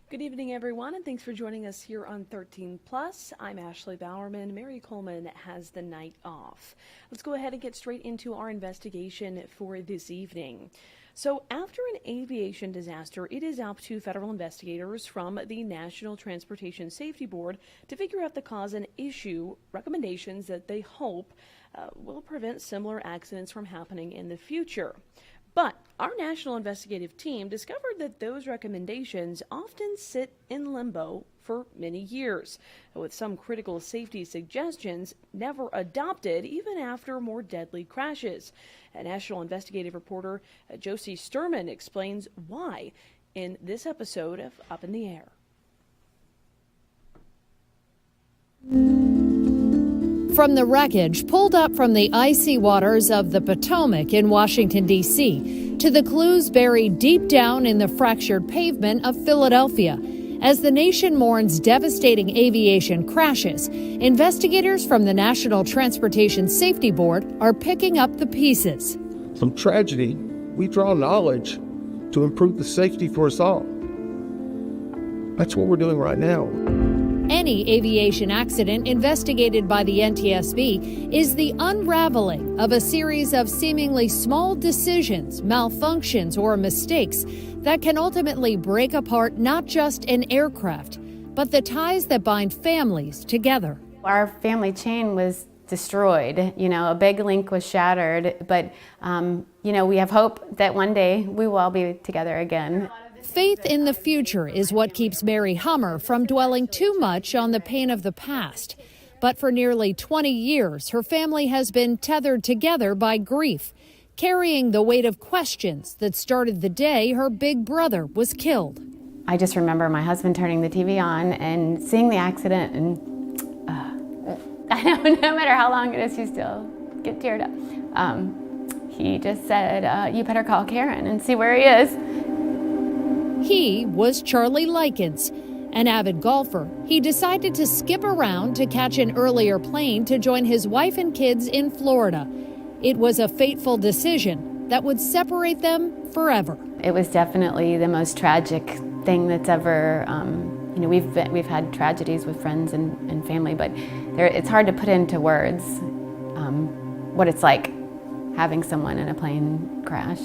Good evening, everyone, and thanks for joining us here on 13 Plus. I'm Ashley Bowerman. Mary Coleman has the night off. Let's go ahead and get straight into our investigation for this evening. So after an aviation disaster, it is up to federal investigators from the National Transportation Safety Board to figure out the cause and issue recommendations that they hope will prevent similar accidents from happening in the future. But our national investigative team discovered that those recommendations often sit in limbo for many years, with some critical safety suggestions never adopted even after more deadly crashes. A national investigative reporter Josie Sturman explains why in this episode of Up in the Air. From the wreckage pulled up from the icy waters of the Potomac in Washington, D.C., to the clues buried deep down in the fractured pavement of Philadelphia. As the nation mourns devastating aviation crashes, investigators from the National Transportation Safety Board are picking up the pieces. From tragedy, we draw knowledge to improve the safety for us all. That's what we're doing right now. Any aviation accident investigated by the NTSB is the unraveling of a series of seemingly small decisions, malfunctions, or mistakes that can ultimately break apart not just an aircraft, but the ties that bind families together. Our family chain was destroyed. A big link was shattered, but, we have hope that one day we will all be together again. Faith in the future is what keeps Mary Hummer from dwelling too much on the pain of the past. But for nearly 20 years, her family has been tethered together by grief, carrying the weight of questions that started the day her big brother was killed. I just remember my husband turning the TV on and seeing the accident, and I know no matter how long it is, you still get teared up. He just said, you better call Karen and see where he is. He was Charlie Likens, an avid golfer. He decided to skip around to catch an earlier plane to join his wife and kids in Florida. It was a fateful decision that would separate them forever. It was definitely the most tragic thing that's ever, we've had tragedies with friends and family, but it's hard to put into words what it's like having someone in a plane crash.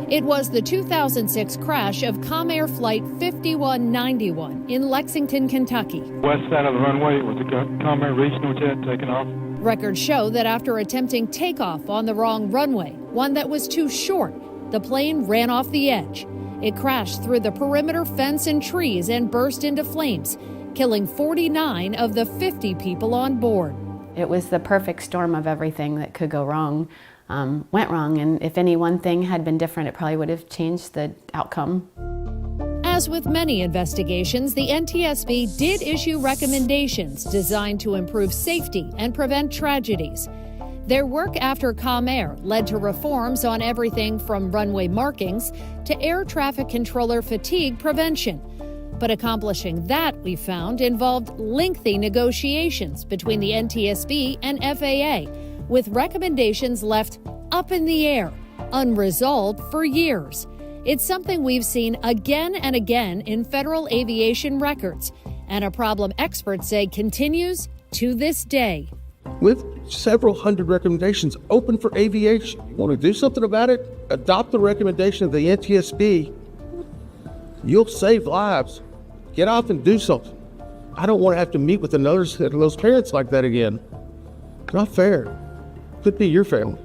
It was the 2006 crash of Comair Flight 5191 in Lexington, Kentucky. West side of the runway was the Comair regional jet taking off. Records show that after attempting takeoff on the wrong runway, one that was too short, the plane ran off the edge. It crashed through the perimeter fence and trees and burst into flames, killing 49 of the 50 people on board. It was the perfect storm of everything that could go wrong. Went wrong, and if any one thing had been different, it probably would have changed the outcome. As with many investigations, the NTSB did issue recommendations designed to improve safety and prevent tragedies. Their work after Comair led to reforms on everything from runway markings to air traffic controller fatigue prevention. But accomplishing that, we found, involved lengthy negotiations between the NTSB and FAA, with recommendations left up in the air, unresolved for years. It's something we've seen again and again in federal aviation records, and a problem experts say continues to this day. With several hundred recommendations open for aviation, you want to do something about it? Adopt the recommendation of the NTSB. You'll save lives. Get off and do something. I don't want to have to meet with another set of those parents like that again. Not fair. Could be your family.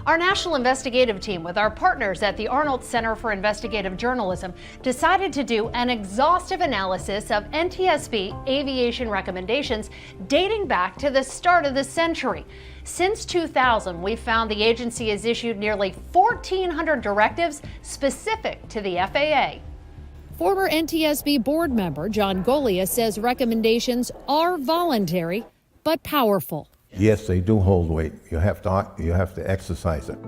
Our national investigative team, with our partners at the Arnold Center for Investigative Journalism, decided to do an exhaustive analysis of NTSB aviation recommendations dating back to the start of the century. Since 2000, we've found the agency has issued nearly 1,400 directives specific to the FAA. Former NTSB board member John Golia says recommendations are voluntary but powerful. Yes, they do hold weight. You have to exercise it.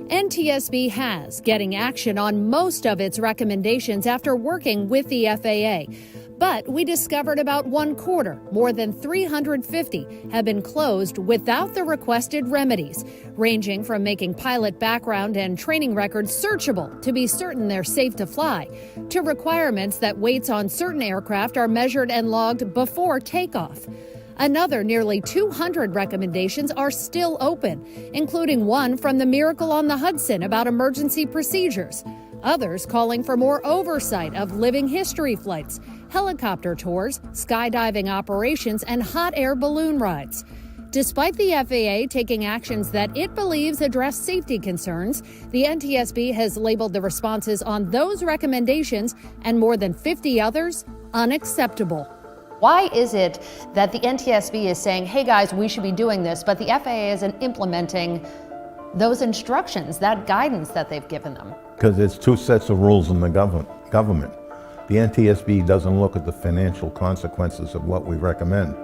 NTSB has getting action on most of its recommendations after working with the FAA. But we discovered about 1/4, more than 350, have been closed without the requested remedies, ranging from making pilot background and training records searchable to be certain they're safe to fly, to requirements that weights on certain aircraft are measured and logged before takeoff. Another nearly 200 recommendations are still open, including one from the Miracle on the Hudson about emergency procedures. Others calling for more oversight of living history flights, helicopter tours, skydiving operations, and hot air balloon rides. Despite the FAA taking actions that it believes address safety concerns, the NTSB has labeled the responses on those recommendations and more than 50 others unacceptable. Why is it that the NTSB is saying, hey guys, we should be doing this, but the FAA isn't implementing those instructions, that guidance that they've given them? Because there's two sets of rules in the government. The NTSB doesn't look at the financial consequences of what we recommend.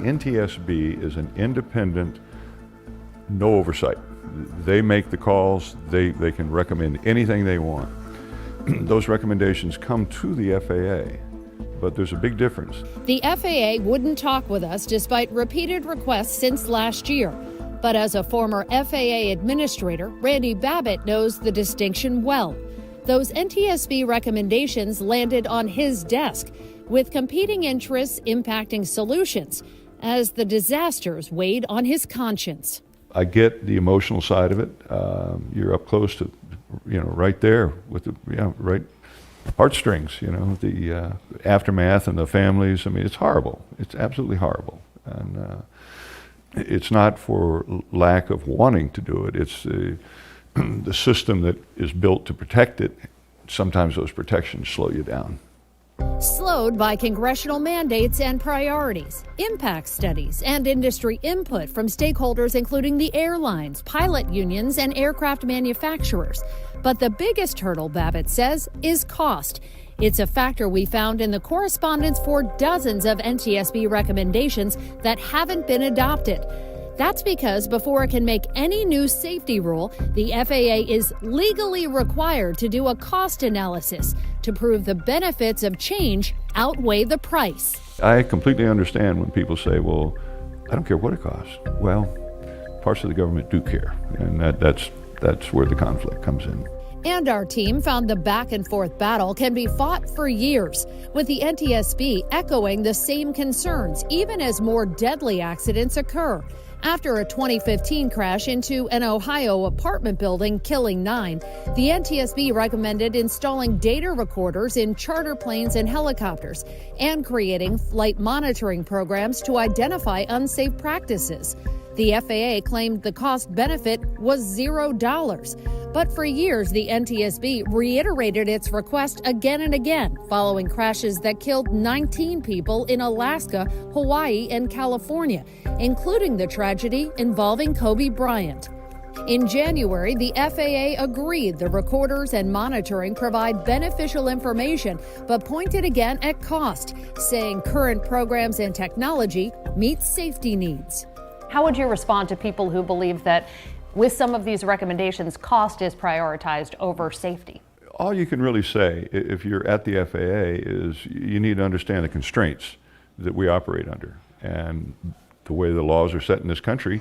NTSB is an independent, no oversight. They make the calls, they can recommend anything they want. Those recommendations come to the FAA, but there's a big difference. The FAA wouldn't talk with us despite repeated requests since last year. But as a former FAA administrator, Randy Babbitt knows the distinction well. Those NTSB recommendations landed on his desk, with competing interests impacting solutions, as the disasters weighed on his conscience. I get the emotional side of it. You're up close to, right there with the, right heartstrings, the aftermath and the families. I mean, it's horrible. It's absolutely horrible. And it's not for lack of wanting to do it. It's the system that is built to protect it. Sometimes those protections slow you down. Slowed by congressional mandates and priorities, impact studies, and industry input from stakeholders including the airlines, pilot unions, and aircraft manufacturers. But the biggest hurdle, Babbitt says, is cost. It's a factor we found in the correspondence for dozens of NTSB recommendations that haven't been adopted. That's because before it can make any new safety rule, the FAA is legally required to do a cost analysis to prove the benefits of change outweigh the price. I completely understand when people say, well, I don't care what it costs. Well, parts of the government do care, and that's where the conflict comes in. And our team found the back and forth battle can be fought for years, with the NTSB echoing the same concerns even as more deadly accidents occur. After a 2015 crash into an Ohio apartment building, killing 9, the NTSB recommended installing data recorders in charter planes and helicopters and creating flight monitoring programs to identify unsafe practices. The FAA claimed the cost benefit was $0. But for years, the NTSB reiterated its request again and again, following crashes that killed 19 people in Alaska, Hawaii, and California, including the tragedy involving Kobe Bryant. In January, the FAA agreed the recorders and monitoring provide beneficial information, but pointed again at cost, saying current programs and technology meet safety needs. How would you respond to people who believe that with some of these recommendations, cost is prioritized over safety? All you can really say, if you're at the FAA, is you need to understand the constraints that we operate under and the way the laws are set in this country.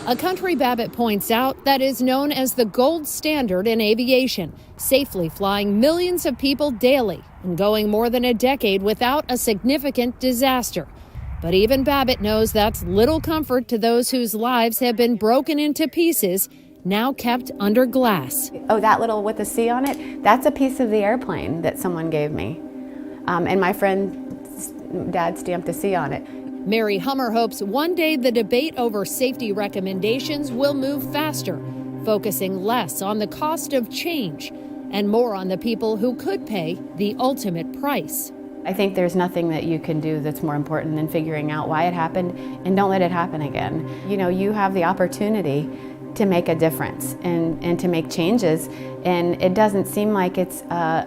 A country, Babbitt points out, that is known as the gold standard in aviation, safely flying millions of people daily and going more than a decade without a significant disaster. But even Babbitt knows that's little comfort to those whose lives have been broken into pieces, now kept under glass. Oh, that little with the C on it? That's a piece of the airplane that someone gave me. And my friend's dad stamped a C on it. Mary Hummer hopes one day the debate over safety recommendations will move faster, focusing less on the cost of change and more on the people who could pay the ultimate price. I think there's nothing that you can do that's more important than figuring out why it happened and don't let it happen again. You have the opportunity to make a difference and to make changes, and it doesn't seem like it's a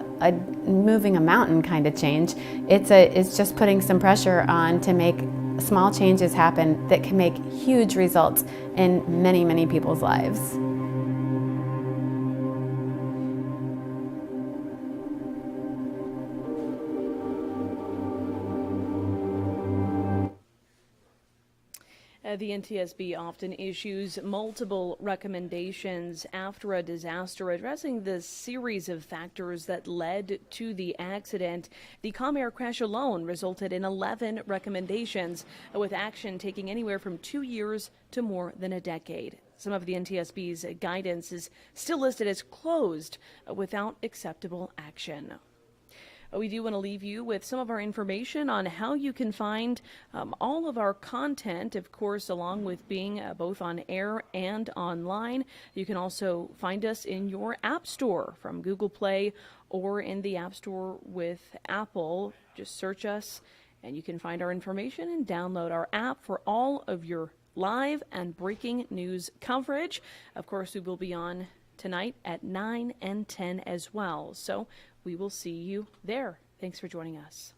moving a mountain kind of change. It's just putting some pressure on to make small changes happen that can make huge results in many, many people's lives. The NTSB often issues multiple recommendations after a disaster addressing the series of factors that led to the accident. The Comair crash alone resulted in 11 recommendations, with action taking anywhere from 2 years to more than a decade. Some of the NTSB's guidance is still listed as closed without acceptable action. We do want to leave you with some of our information on how you can find all of our content, of course, along with being both on air and online. You can also find us in your app store from Google Play or in the App Store with Apple. Just search us and you can find our information and download our app for all of your live and breaking news coverage. Of course, we will be on tonight at 9 and 10 as well. So we will see you there. Thanks for joining us.